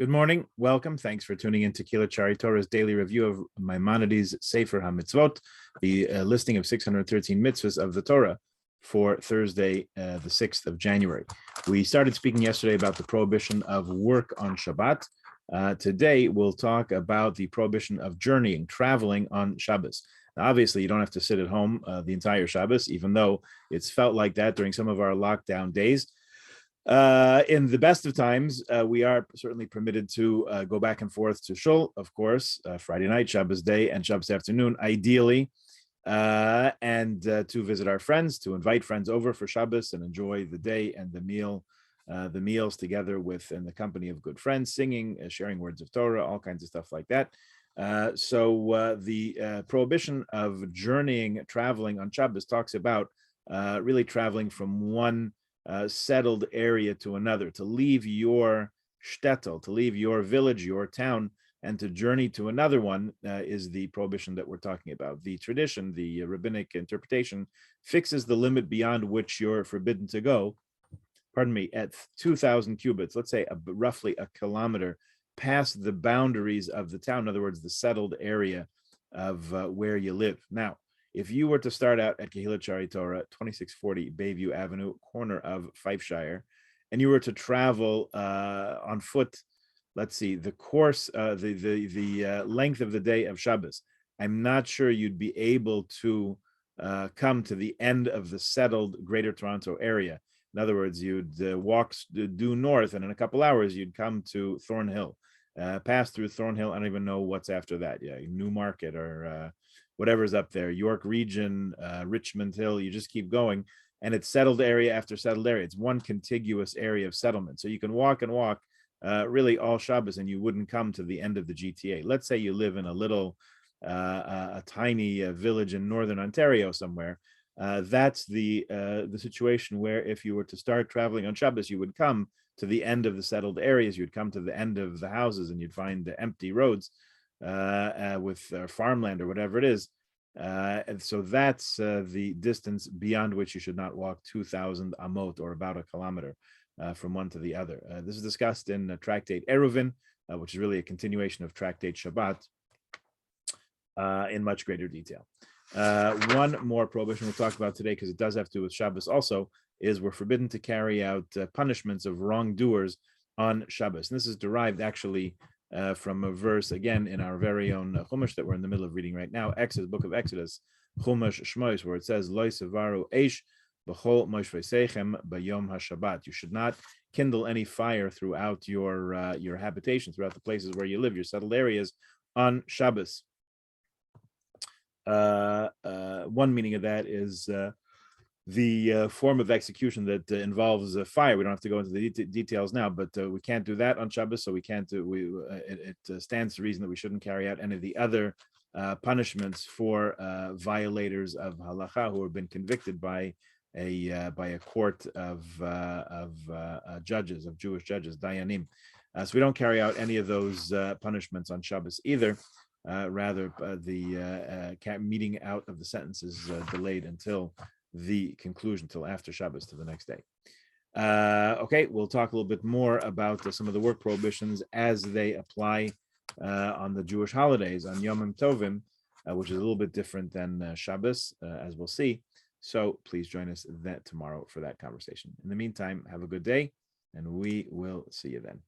Good morning. Welcome. Thanks for tuning in to Kilachari Torah's daily review of Maimonides' Sefer HaMitzvot, the listing of 613 mitzvahs of the Torah for Thursday, the 6th of January. We started speaking yesterday about the prohibition of work on Shabbat. Today, we'll talk about the prohibition of journeying, traveling on Shabbos. Now, obviously, you don't have to sit at home the entire Shabbos, even though it's felt like that during some of our lockdown days. In the best of times, we are certainly permitted to go back and forth to Shul, of course, Friday night, Shabbos day, and Shabbos afternoon, ideally, and to visit our friends, to invite friends over for Shabbos and enjoy the day and the meals together in the company of good friends, singing, sharing words of Torah, all kinds of stuff like that. So the prohibition of journeying, traveling on Shabbos talks about really traveling from one settled area to another, to leave your shtetl, to leave your village, your town, and to journey to another one is the prohibition that we're talking about. The tradition, the rabbinic interpretation, fixes the limit beyond which you're forbidden to go, at 2,000 cubits, let's say roughly a kilometer, past the boundaries of the town, in other words, the settled area of where you live. Now, if you were to start out at Kehillat Torah, 2640 Bayview Avenue, corner of Fifeshire, and you were to travel on foot, let's see, the course, the length of the day of Shabbos, I'm not sure you'd be able to come to the end of the settled Greater Toronto area. In other words, you'd walk due north, and in a couple hours, you'd come to Thornhill. Pass through Thornhill, I don't even know what's after that. Yeah, Newmarket or whatever's up there, York Region, Richmond Hill, you just keep going. And it's settled area after settled area. It's one contiguous area of settlement. So you can walk and walk really all Shabbos and you wouldn't come to the end of the GTA. Let's say you live in a little, a tiny village in Northern Ontario somewhere. That's the situation where if you were to start traveling on Shabbos, you would come to the end of the settled areas. You'd come to the end of the houses and you'd find empty roads with farmland or whatever it is. And so that's the distance beyond which you should not walk 2,000 amot, or about a kilometer, from one to the other. This is discussed in Tractate Eruvin, which is really a continuation of Tractate Shabbat, in much greater detail. One more prohibition we'll talk about today, because it does have to do with Shabbos also, is we're forbidden to carry out punishments of wrongdoers on Shabbos. And this is derived actually from a verse, again, in our very own Chumash that we're in the middle of reading right now, Exodus, book of Exodus, Chumash Shmos, where it says, Lo sevaru eish b'chol moshveiseichem b'yom haShabbat. You should not kindle any fire throughout your habitation, throughout the places where you live, your settled areas, on Shabbos. One meaning of that is the form of execution that involves fire. We don't have to go into the details now, but we can't do that on Shabbos, so we can't do. It stands to reason that we shouldn't carry out any of the other punishments for violators of halacha who have been convicted by a court of judges, of Jewish judges, dayanim. So we don't carry out any of those punishments on Shabbos either. Rather, the meeting out of the sentence is delayed until the conclusion, till after Shabbos, to the next day. Okay, we'll talk a little bit more about some of the work prohibitions as they apply on the Jewish holidays, on Yom Tovim, which is a little bit different than Shabbos, as we'll see. So please join us tomorrow for that conversation. In the meantime, have a good day, and we will see you then.